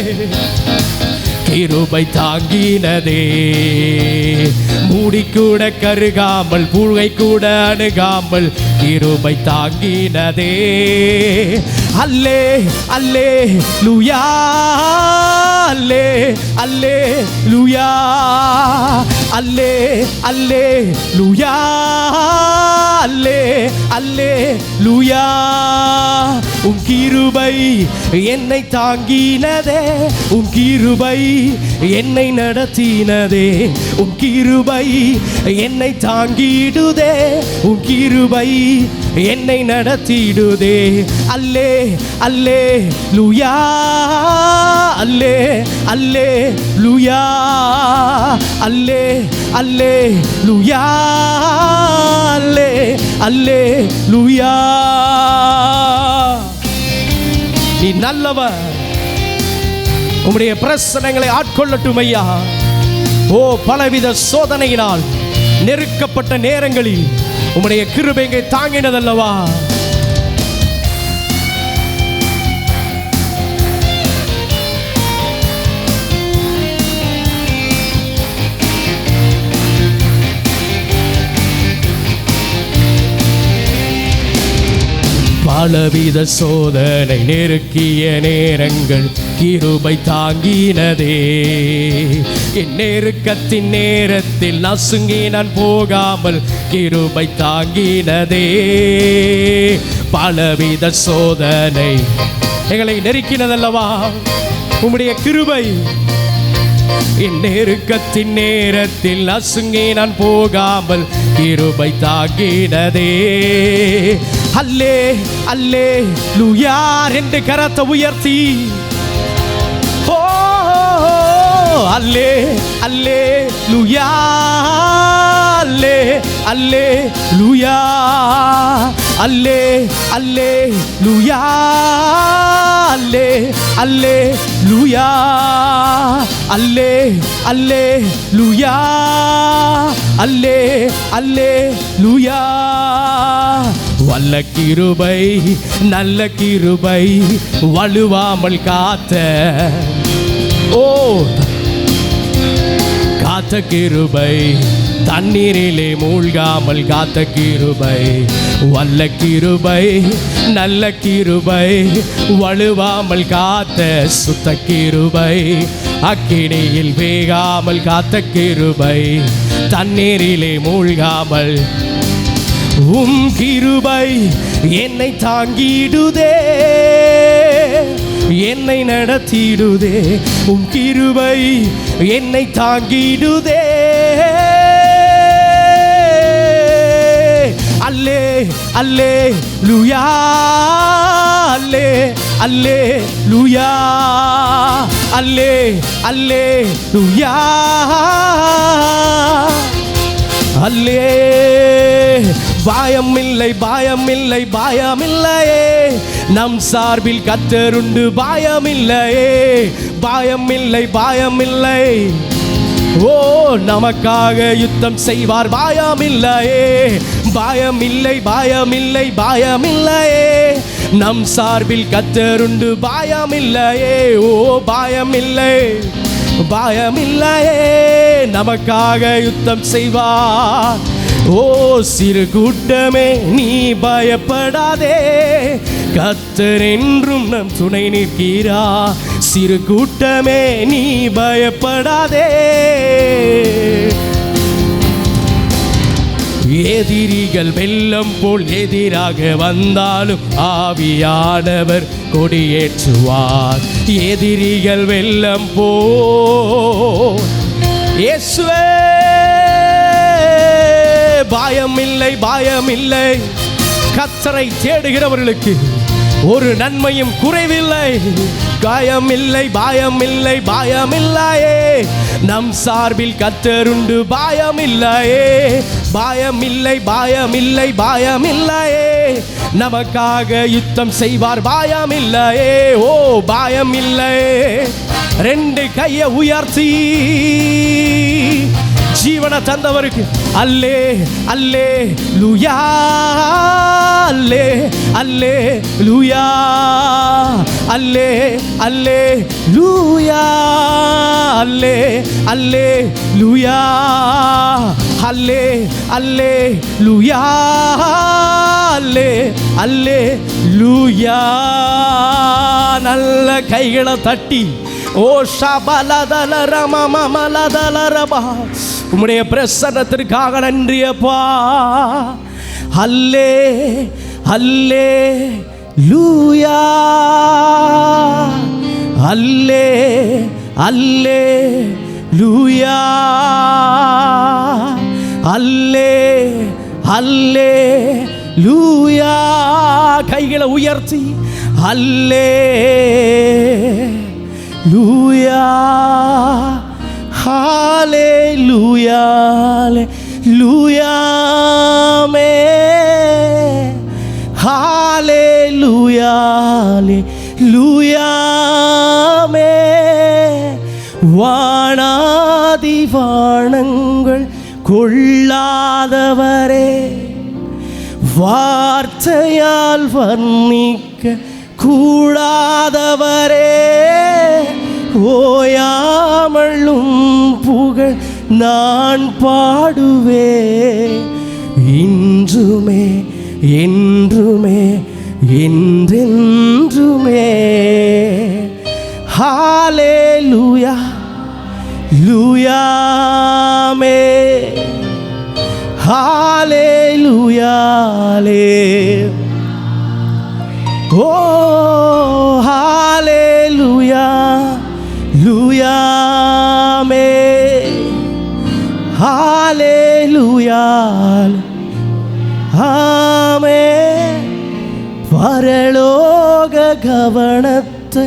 கிருபை தாங்கினதே, மூடிக்கூட கருகாமல் புகை கூட அணுகாமல் கிருபை தாங்கினதே. அல்லே அல்லே லூயா, அல்லே அல்லே லூயா, அல்லே அல்லே லூயா, அல்லே அல்லே லூயா. உம் கிருபை என்னை தாங்கினதே, உம் கிருபை என்னை நடத்தினதே, உம் கிருபை என்னை தாங்கிடுதே, உம் கிருபை என்னை நடத்திடுதே. அல்லே அல்லே லூயா, அல்லே அல்லே லூயா, அல்லே அல்லே லூயா, அல்லே அல்லே லூயா. நீ நல்லவர், உம்முடைய பிரச்சனைகளை ஆட்கொள்ளட்டும் ஐயா. ஓ, பலவித சோதனையினால் நெருக்கப்பட்ட நேரங்களில் உம்முடைய கிருபையை தாங்கினதல்லவா. பலவித சோதனை நெருக்கிய நேரங்கள் கிருபை தாங்கினதே. என் நெருக்கத்தின் நேரத்தில் நசுங்கி நான் போகாமல் கிருபை தாங்கினதே. பலவித சோதனை எங்களை நெருக்கினதல்லவா உம்முடைய கிருபை. என் நெருக்கத்தின் நேரத்தில் நசுங்கி நான் போகாமல் கிருபை தாங்கினதே. அல்லே அல்லே லூயா என்று கரத்தை உயர்த்தி, ஓ அல்லே அல்லே லூயா, அல்லே அல்லே லூயா, அல்லே அல்லே லூயா, அல்லே அல்லே லூயா, அல்லே அல்லே லூயா, அல்லே அல்லே லூயா. வல்ல கிருபை நல்ல கிருபை வலுவாமல் காத்த, ஓ காத்த கிருபை, தண்ணீரிலே மூழ்காமல் காத்த கிருபை. வல்ல கிருபை நல்ல கிருபை வலுவாமல் காத்த சுத்த கிருபை, அக்கினியில் வேகாமல் காத்த கிருபை, தண்ணீரிலே மூழ்காமல். உம் கிருபை என்னை தாங்கிடுதே, என்னை நடத்திடுதே, உம் கிருபை என்னை தாங்கிடுதே. அல்லே அல்லே லூயா, அல்லே அல்லே லூயா, அல்லே அல்லே லூயா, அல்லே. பயமில்லை பயமில்லை பயமில்லையே, நம் சார்பில் கர்த்தருண்டு பயமில்லையே. பயமில்லை பயமில்லை, ஓ நமக்காக யுத்தம் செய்வார் பயமில்லையே. பயமில்லை பயமில்லை பயமில்லையே, நம் சார்பில் கர்த்தருண்டு பயமில்லையே. ஓ பயமில்லை பயமில்லையே, நமக்காக யுத்தம் செய்வார். ஓ சிறு கூட்டமே நீ பயப்படாதே, கர்த்தர் என்றும் நம் துணை நிற்கிறா. சிறு கூட்டமே நீ பயப்படாதே, எதிரிகள் வெள்ளம் போல் எதிராக வந்தாலும் ஆவியானவர் கொடியேற்றுவார். எதிரிகள் வெள்ளம் போல் இயேசுவே, பயமில்லை பயமில்லை, கர்த்தரை தேடுகிறவர்களுக்கு ஒரு நன்மையும் குறைவில்லை. பயமில்லை பயமில்லை பயமில்லையே, நம் சார்பில் கர்த்தருண்டு. பயமில்லையே பயமில்லை பயமில்லை பயமில்லையே, நமக்காக யுத்தம் செய்வார். பயமில்லையே, ஓ பயமில்லையே. ரெண்டு கையை உயர்த்தி ஜீவனை தந்தவருக்கு அல்லே அல்லே லூயா, அல்லே அல்லே லூயா, அல்லே அல்லே லூயா, அல்லே அல்லே லூயா, அல்லே அல்லே லூயா, அல்லே அல்லே லூயா. நல்ல கைகளை தட்டி ஓ ஷபலதல ரமமலதல ரபா, உம்முடைய பிரசன்னத்திற்காக நன்றியப்பா. அல்லே அல்லே லூயா, அல்லே அல்லே லூயா, அல்லே அல்லே லூயா. கைகளை உயர்த்தி அல்லே லூயா, ஹalleluya ஹalleluya மே, ஹalleluya ஹalleluya மே. வானாதி வானங்கள் கொள்ளாதவரே, வார்த்தையால் வர்ணிக்க கூடாதவரே, ஓயாமலும் புகழ் நான் பாடுவே, இன்றுமே என்றுமே என்றென்றுமே. ஹalleluya லூயா மே, ஹalleluya ஓ ஹalleluya லூயா மே, ஹalleluya ஆமே. பரலோக கவனத்தை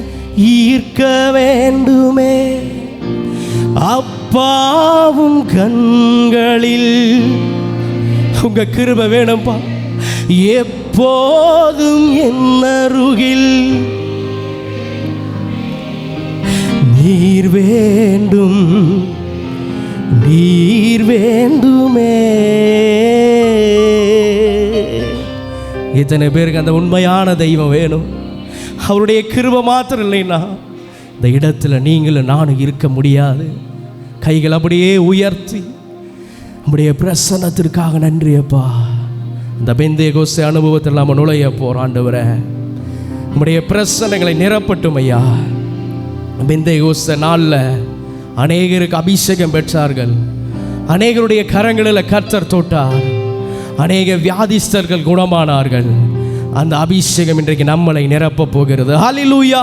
ஈர்க்க வேண்டுமே, அப்பாவும் கண்களில் உங்க கிருபை வேணும்பா. எப்போதும் என் அருகில் நீர் வேண்டும், நீர் வேண்டுமே. இத்தனை பேருக்கு அந்த உண்மையான தெய்வம் வேணும். அவருடைய கிருபை மாத்திரம் இல்லைன்னா இந்த இடத்துல நீங்களும் நானும் இருக்க முடியாது. கைகள் அப்படியே உயர்த்தி நம்முடைய பிரசன்னத்திற்காக நன்றியப்பா. இந்த பெந்தேகோஸ்தே அனுபவத்தில் நம்ம நுழைய போகிறோம். ஆண்டவரே, நம்முடைய பிரசன்னங்களை நிரப்பட்டும் ஐயா. பெந்தேகோஸ்தே நாளில் அநேகருக்கு அபிஷேகம் பெற்றார்கள், அநேகருடைய கரங்களில் கர்த்தர் தொட்டார், அநேக வியாதிஸ்தர்கள் குணமானார்கள். அந்த அபிஷேகம் இன்றைக்கு நம்மளை நிரப்ப போகிறது. ஹல்லேலூயா.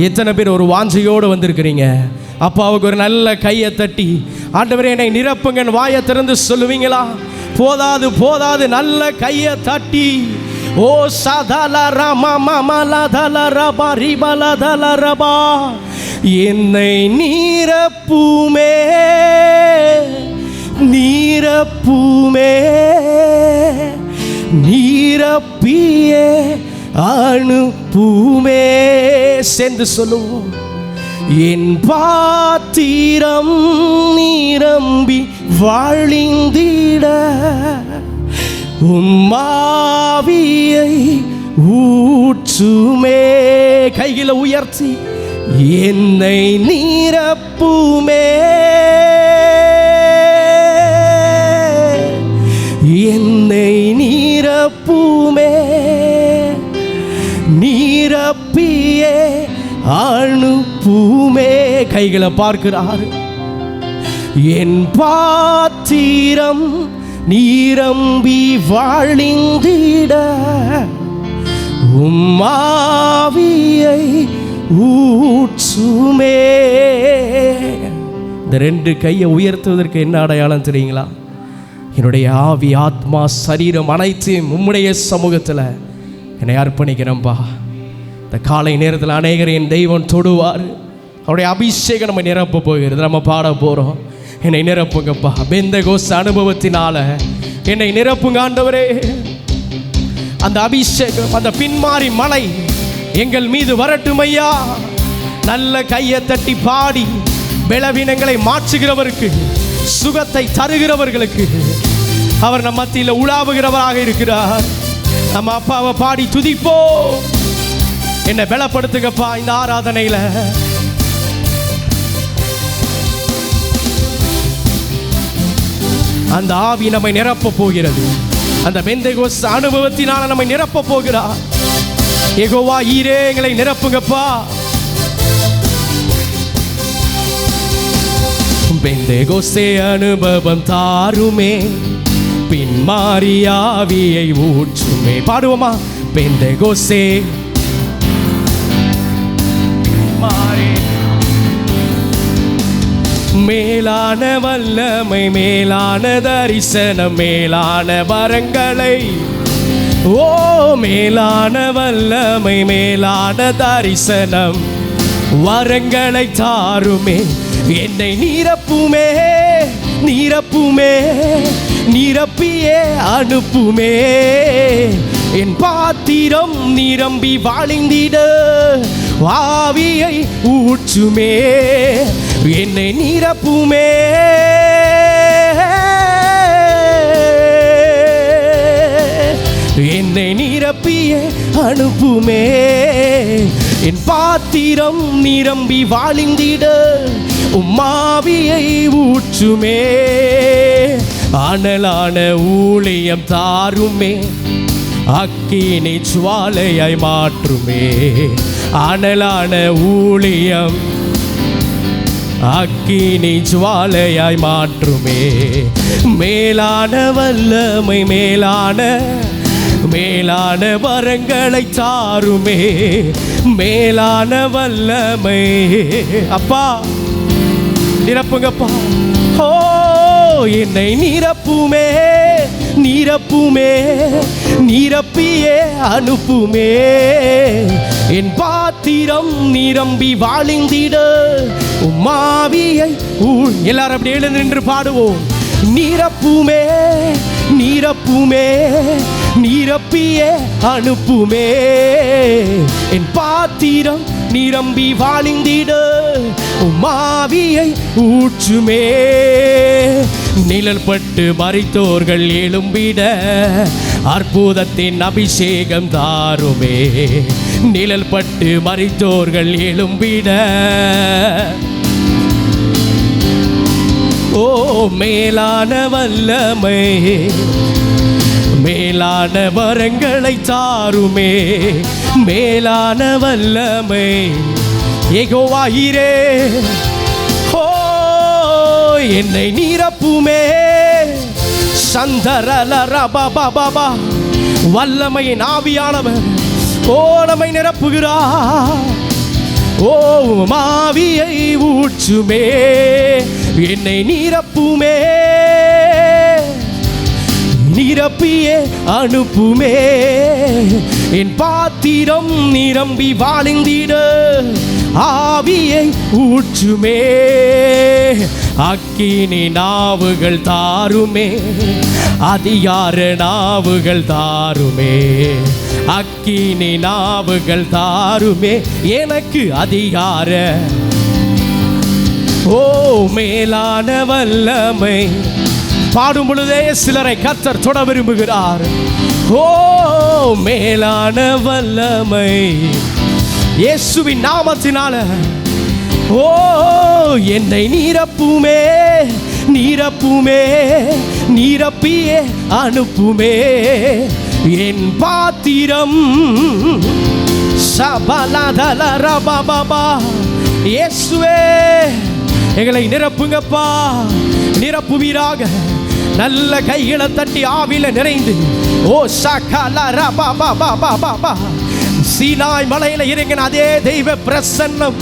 எத்தனை பேர் ஒரு வாஞ்சையோடு வந்திருக்கிறீங்க? அப்பாவுக்கு ஒரு நல்ல கையை தட்டி ஆண்டவரே என்னை நிரப்புங்கன்னு வாயை திறந்து சொல்லுவீங்களா? போதாது போதாது, நல்ல கையை தட்டி ஓ சதல ரமமலதல ரபா ரிபலதல ரபா, என்னை நீரப்புமே நீரப்புமே, நீரப்பியே அனுப்புமே. சேர்ந்து சொல்லுவோம். என் பாத்திரம் நிரம்பி வாழிந்திட உம்மாவியை ஊற்றுமே. கைகளை உயர்த்தி என்னை நிரப்புமே, என்னை நிரப்புமே, நிரப்பியே அனுப்புமே. கைகளை பார்க்கிறார். என் பாத்திரம் நீரம்பி வாழிந்திட உம்மாவியை ஊற்றுமே. இந்த ரெண்டு கையை உயர்த்துவதற்கு என்ன அடையாளம் தெரியுங்களா? என்னுடைய ஆவி, ஆத்மா, சரீரம் அனைத்தையும் உம்முடைய சமூகத்தில் என்னை அர்ப்பணிக்கிறேன்ப்பா. இந்த காலை நேரத்தில் அநேகரை என் தெய்வம் தொடுவார். அவருடைய அபிஷேகம் நம்ம நிரப்ப போகிறது. நம்ம பாட போகிறோம். என்னை நிரப்புங்கப்பா. பெந்தகோஸ்து அனுபவத்தினால என்னை நிரப்புங்க ஆண்டவரே. அந்த அபிஷேகம், அந்த பின்மாறி மலை எங்கள் மீது வரட்டும் ஐயா. நல்ல கையை தட்டி பாடி பலவீனங்களை மாற்றுகிறவருக்கு, சுகத்தை தருகிறவர்களுக்கு அவர் நம் மத்தியில் உலாவுகிறவராக இருக்கிறார். நம்ம அப்பாவை பாடி துதிப்போம். என்னை பலப்படுத்துங்கப்பா இந்த ஆராதனையில. அந்த ஆவி நம்மை நிரப்ப போகிறது. அந்த பெந்தகோஸ்து அனுபவத்தினால நம்மை நிரப்ப போகிறார். யெகோவா ஈரே, எங்களை நிரப்புங்கப்பா. பெந்தகோஸ்தே அனுபவம் தாருமே, பின்மாறி ஆவியை ஊற்றுமே. பாடுவோமா? பெந்தகோஸ்தே மேலான வல்லமை, மேலான தரிசனம், மேலான வரங்களை, ஓ மேலான வல்லமை, மேலான தரிசனம், வரங்களை தாருமே. என்னை நிரப்புமே, நிரப்புமே, நிரப்பியே அனுப்புமே. என் பாத்திரம் நிரம்பி வாழிந்திட ஆவியை ஊற்றுமே. என்னை நிரப்புமே, என்னை நிரப்பியே அனுப்புமே. என் பாத்திரம் நிரம்பி வாழிந்திட உம்மாவியை ஊற்றுமே. அனலான ஊழியம் தாருமே, அக்கினி ஜுவாலையாய் மாற்றுமே. அனலான ஊழியம் அக்கினி ஜுவாலையாய் மாற்றுமே. மேலான வல்லமை, மேலான மேலான வரங்களை தாருமே. மேலான வல்லமை அப்பா நிரப்புங்கப்பா. ஓ என்னை நிரப்புமே, நிரப்புமே, நிரப்பியே அனுப்புமே. என் பாத்திரம் நிரம்பி வாழிந்திட உம்மாவியை எல்லாரும் அப்படி எழுந்து நின்று பாடுவோம். நிரப்புமே, நிரப்புமே, நிரப்பியே அனுப்புமே. என் பாத்திரம் நிரம்பி வாழிந்திட உம்மாவியை ஊற்றுமே. நிழல் பட்டு மரித்தோர்கள் எழும்பிட அற்புதத்தின் அபிஷேகம் தாருமே. நிழல் பட்டு மரித்தோர்கள் எழும்பிட ஓ மேலான வல்லமை, மேலான வரங்களை தாருமே. மேலான வல்லமை யெகோவா ஈரே, ஓ என்னை நிரப்புமே. சந்தரலரபபபபா வல்லமையின் ஆவியானவர் ஓ நம்மை நிரப்புகிறார். ஓ மாவியை ஊற்றுமே. என்னை நிரப்புமே, நிரப்பியே அனுப்புமே. என் பாத்திரம் நிரம்பி வாழிந்திட ஆவியை ஊற்றுமே. அக்கினி நாவுகள் தாருமே, அதிகார நாவுகள் தாருமே. அக்கினி நாவுகள் தாருமே எனக்கு அதிகார. ஓ மேலான வல்லமை பாடும் பொழுதே சிலரை கர்த்தர் தொட விரும்புகிறார். ஓ மேலான வல்லமை இயேசுவின் நாமத்தினால ஓ என்னை நீரப்புமே நீரப்புமே நீரப்பியே அனுப்புமே என் பாத்திரம் சபலதலரபபபா. இயேசுவே எங்களை நிரப்புங்கப்பா, நிரப்புவீராக. நல்ல கைகளை தட்டி ஆவில நிறைந்து ஓ சகலரபபபபபா. சீனாய் மலையில இறங்கின அதே தெய்வ பிரசன்னம்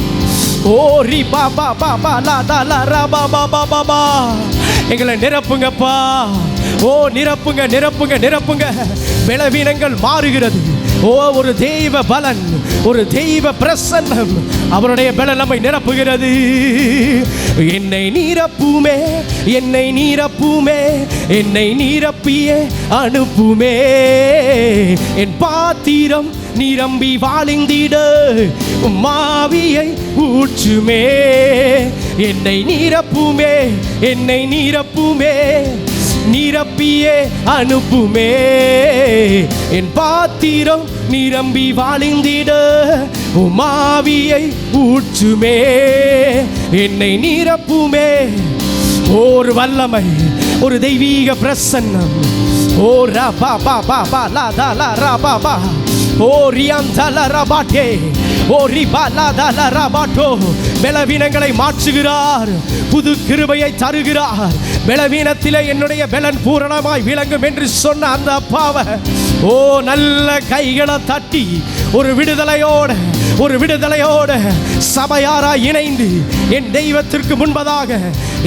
ஓ ரி பாபா பாபா லா எங்களை நிரப்புங்கப்பா. ஓ நிரப்புங்க நிரப்புங்க நிரப்புங்க. பலவீனங்கள் மாறுகிறது. ஓ ஒரு தெய்வ பலன், ஒரு தெய்வ பிரசன்னம், அவருடைய பலன் நம்மை நிரப்புகிறது. என்னை நீரப்புமே என்னை நீரப்புமே என்னை நீரப்பியே அனுப்புமே என் பாத்திரம் நிரம்பி வாழிந்திட மாவியை ஊற்றுமே. என்னை நீரப்புமே என்னை நீரப்புமே நிரப்பியே அனுப்புமே என் பாத்திரம் நிரம்பி வாழிந்திட மாவியை ஊற்றுமே. என்னை நீரப்புமே. ஒரு வல்லமை, ஒரு தெய்வீக பிரசன்னம். ஓ ரபா பாபா பாலா தாலா ரபா ஓ ரியாந்தல ரபாட்டே ஓ ரிபாலா தாலா ரபாட்டோ. பலவீனங்களை மாற்றுகிறார், புது கிருபையை தருகிறார். பலவீனத்திலே என்னுடைய பலன் பூரணமாய் விளங்கும் என்று சொன்ன அந்த அப்பாவை ஓ நல்ல கைகளை தட்டி ஒரு விடுதலையோட சபையாராய் இணைந்து என் தெய்வத்திற்கு முன்பதாக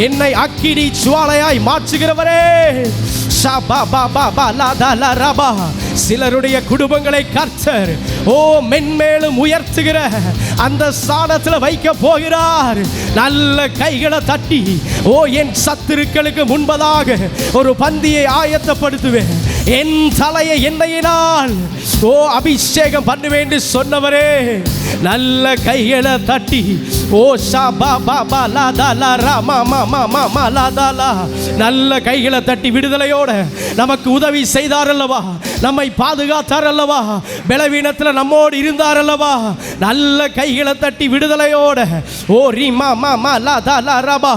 என்னை அக்கினி ஜுவாலையாய் மாற்றுகிறவரே. சிலருடைய குடும்பங்களை கர்த்தர் ஓ மென்மேலும் உயர்த்துகிற அந்த ஸ்தானத்தில் வைக்க போகிறார். நல்ல கைகளை தட்டி ஓ என் சத்துருக்களுக்கு முன்பதாக ஒரு பந்தியை ஆயத்தப்படுத்துவேன், என் தலையை எண்ணெயினால் ஓ அபிஷேகம் பண்ணுவேன் என்று சொன்னவரே. நல்ல கைகளை தட்டி ஓ நல்ல கைகளை தட்டி விடுதலையோட நமக்கு உதவி செய்தார் அல்லவா, நம்மை பாதுகாத்தார் அல்லவா, பலவீனத்தில் நம்மோடு இருந்தார் அல்லவா. நல்ல கைகளை தட்டி விடுதலையோட ஓ ரிமா மாமா லா ரபா.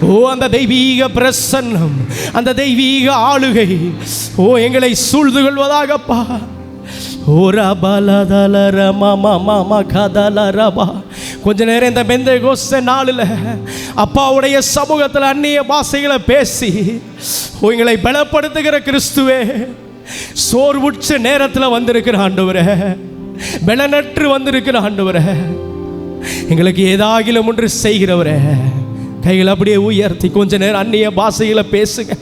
ஓ அந்த தெய்வீக பிரசன்னம், அந்த தெய்வீக ஆளுகை ஓ எங்களை சூழ்ந்து கொள்வதாகப்பா. ஓ ரபலதல மாமா கதல ரபா. கொஞ்ச நேரம் இந்த பெந்தேகோஸ்தே நாளில் அப்பாவுடைய சமூகத்தில் அந்நிய பாஷைகளை பேசி உங்களை பலப்படுத்துகிற கிறிஸ்துவே, சோர்வுற்ற நேரத்தில் வந்திருக்கிற ஆண்டவரே, பலனற்று வந்திருக்கிற ஆண்டவரே, எங்களுக்கு ஏதாகிலும் ஒன்று செய்கிறவரே, கைகளை அப்படியே உயர்த்தி கொஞ்ச நேரம் அந்நிய பாஷைகளை பேசுங்க.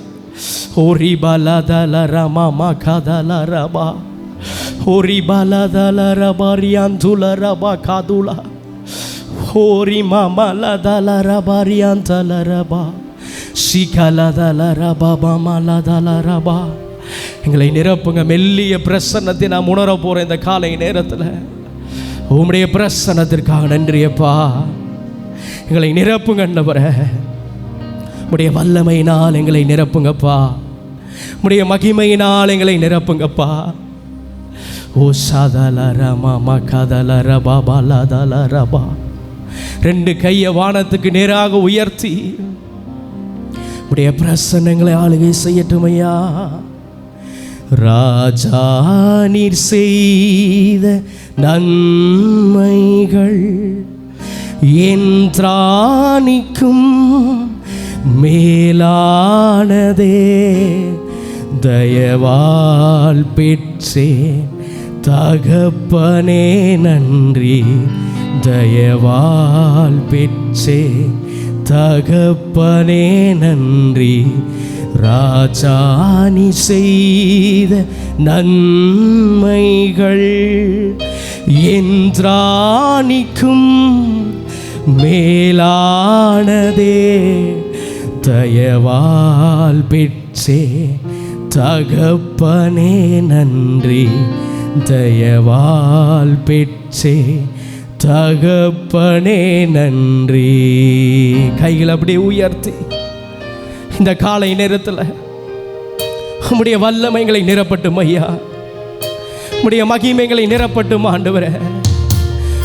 ஓரி பலதல ரமா கதல ரபா ஓரி பலதல ரபாரியாந்துல ரபா காதுலா ஓரி மாமலதல ரபாரியாந்தல ரபா சிகலதல ரபா மாமலதல ரபா. எங்களை நிரப்புங்க. மெல்லிய பிரசன்னத்தை நாம் உணர போகிறோம் இந்த காலை நேரத்தில். உம்முடைய பிரசன்னத்திற்காக நன்றியப்பா. எங்களை நிரப்புங்க ஆண்டவரே. உம்முடைய வல்லமையினால் எங்களை நிரப்புங்கப்பா. உம்முடைய மகிமையினால் எங்களை நிரப்புங்கப்பா. ஓ சதல ரமா கதல ரபா பாலதல ரபா. ரெண்டு கையை வானத்துக்கு நேராக உயர்த்தி உடைய பிரசன்னங்களை ஆளுகை செய்யட்டும் ஐயா. ராஜா நீர் செய்த நன்மைகள் என் திராணிக்கும் மேலானதே. தயவால் பெற்றே தகப்பனே நன்றி. தயவால் பெற்றே தகப்பனே நன்றி. ராஜா நீ செய்த நன்மைகள் என் திராணிக்கும் மேலானதே. தயவால் பெற்றே தகப்பனே நன்றி. தயவால் பெற்றே தகப்பனே நன்றி. கைகளை அப்படியே உயர்த்தி இந்த காலை நேரத்தில் உம்முடைய வல்லமைகளை நிரப்பட்டும் ஐயா. உம்முடைய மகிமைகளை நிரப்பட்டும் ஆண்டவரே.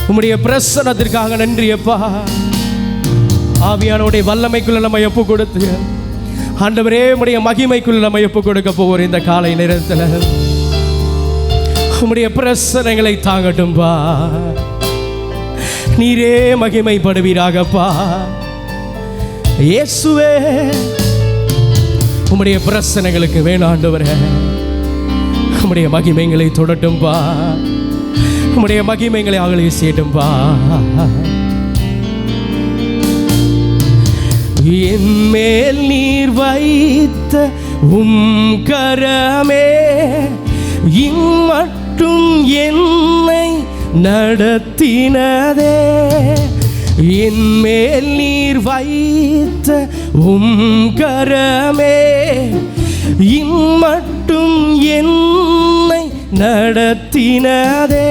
உம்முடைய பிரசன்னத்திற்காக நன்றி அப்பா. ஆவியானவருடைய வல்லமைக்குள்ள நம்ம ஒப்பு கொடுத்து ஆண்டவரே உம்முடைய மகிமைக்குள்ள நம்ம ஒப்பு கொடுக்க போகிற இந்த காலை நேரத்தில் உம்முடைய பிரசனங்களை தாங்கட்டும்பா. நீரே மகிமைப்படுவீராகப்பா. இயேசுவே உம்முடைய பிரசனங்களுக்கு வேணும் ஆண்டவரே. உம்முடைய மகிமைகளை தொடட்டும்பா. உம்முடைய மகிமைகளை ஆகலை செய்யட்டும்பா. என் மேல் நீர் வைத்த கரமே இம்மட்டும் என்னை நடத்தினதே. என் மேல் நீர் வைத்த கரமே இம்மட்டும் என்னை நடத்தினதே.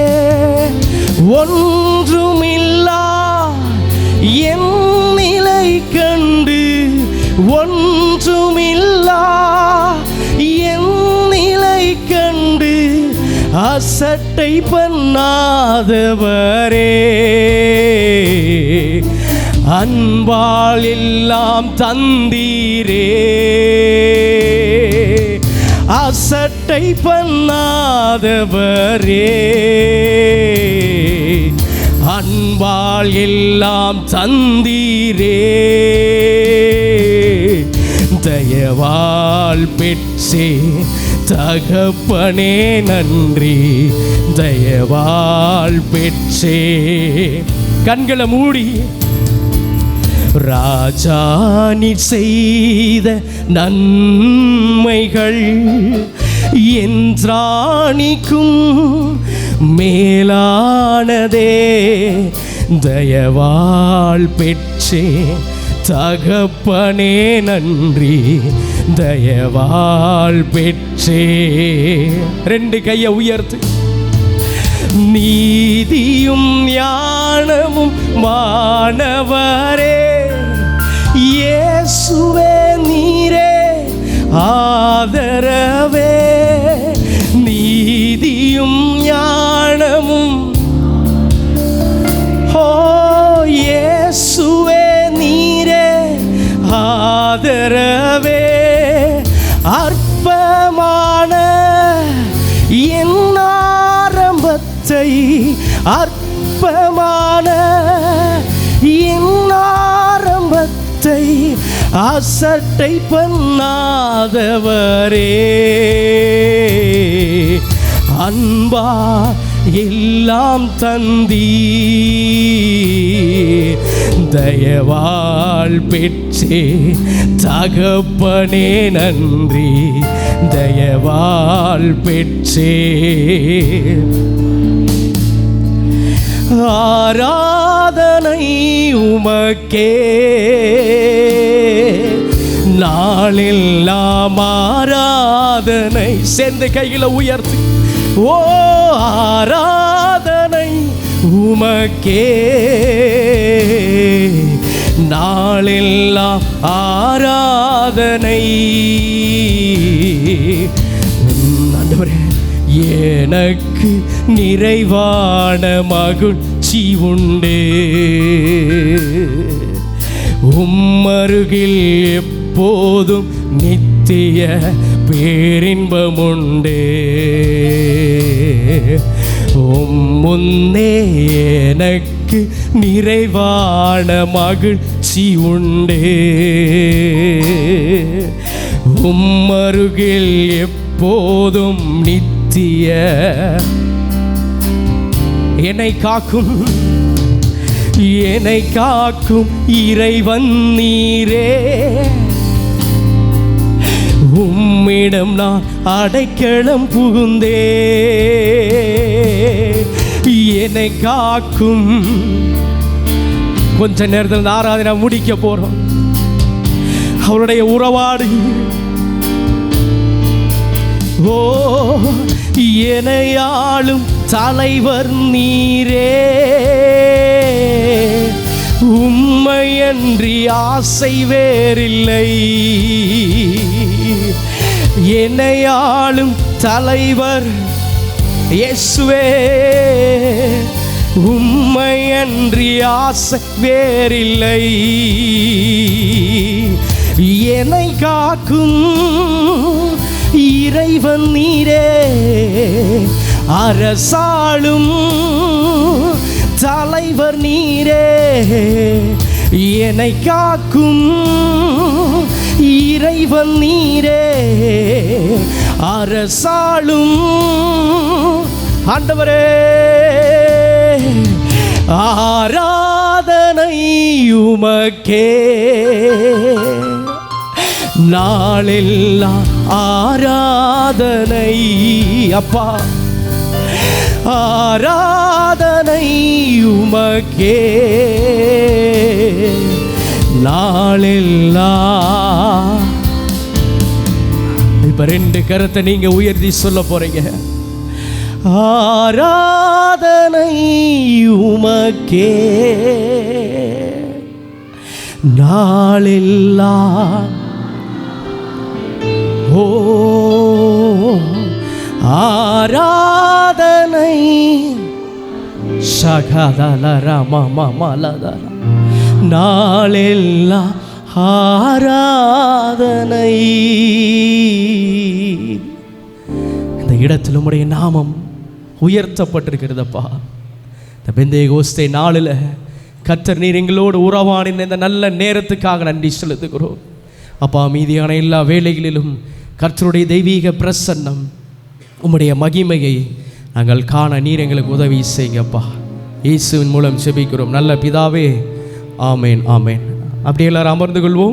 ஒன்றுமில்லா என் நிலை கண்டு ஒன்றுமில்லா என் நிலை கண்டு அசட்டை பண்ணாதவரே. அன்பால் எல்லாம் தந்தீரே. அசட்டை பண்ணாதவரே. அன்பால் எல்லாம் தந்தீரே. தயவால் பெற்றே தகப்பனே நன்றி. தயவால் பெற்றே. கண்களை மூடி ராஜா நீ செய்த நன்மைகள் என்றாணிக்கும் மேலானதே. தயவால் பெற்றே தகப்பனே நன்றி. தயவால் பெற்றே. ரெண்டு கையை உயர்த்து. நீதியும் ஞானமும் மாணவரே. இயேசுவே நீரே ஆதரவே. நீதியும் ஞானமும் இயேசுவே நீரே ஆதரவே. அற்பமான என் ஆரம்பத்தை அற்பமான என் ஆரம்பத்தை அசட்டை பண்ணாதவரே. அன்பா எல்லாம் தந்தீ. தயவால் பெற்றே தகப்பனே நன்றி. தயவால் பெற்றே. ஆராதனை உமக்கே நாளெல்லாம் ஆராதனை. சேர்ந்து கைகளை உயர்த்தி ஓ ஆராதனை உமக்கே நாளெல்லாம் ஆராதனை. ஆண்டவரே எனக்கு நிறைவான மகிழ்ச்சி உண்டு. உம்மருகில் எப்போதும் நித்திய பேரின்பமுண்டு. முன்னே எனக்கு நிறைவான மகிழ்ச்சி உண்டு. உம்மருகில் எப்போதும் நித்திய. என்னை காக்கும் என்னை காக்கும் இறைவன் நீரே. உம்மிடம் நான் அடைக்கலம் புகுந்தே. என்னை காக்கும். கொஞ்ச நேரத்தில் ஆராதனை முடிக்க போறோம். அவருடைய உறவாடு ஓ எனையாளும் தலைவர் நீரே. உம்மையன்றி ஆசை வேறில்லை. என்னையாளும் தலைவர் இயேசுவே. உம்மை உம்மையன்றி ஆசை வேறில்லை. என்னை காக்கும் இறைவன் நீரே, அரசாளும் தலைவர் நீரே. என்னை காக்கும் இறைவன் நீரே, அரசாளும் ஆண்டவரே. ஆராதனை உமக்கே, நாளெல்லாம் ஆராதனை. அப்பா ஆராதனை உமக்கே, நாளெல்லாம். இப்ப 2 கரத்தை நீங்க உயர்த்தி சொல்ல போறீங்க. ஆராதனை உமக்கே, நாளெல்லாம். ஓ ஆராதனை சகதலரமமலதர, நாளெல்லாம் ஆராதனை. இந்த இடத்தில் உம்முடைய நாமம் உயர்த்தப்பட்டிருக்கிறதப்பா. இந்த பெந்தேகோஸ்தே நாளில் கர்த்தர் நீர் எங்களோடு உறவாடின இந்த நல்ல நேரத்துக்காக நன்றி செலுத்துகிறோம் அப்பா. மீதியான எல்லா வேளைகளிலும் கர்த்தருடைய தெய்வீக பிரசன்னம், உம்முடைய மகிமையை நாங்கள் காண நீர் எங்களுக்கு உதவி செய்யுங்கப்பா. இயேசுவின் மூலம் செபிக்கிறோம் நல்ல பிதாவே, ஆமேன் ஆமேன். அப்படி எல்லாரும் அமர்ந்து கொள்வோம்.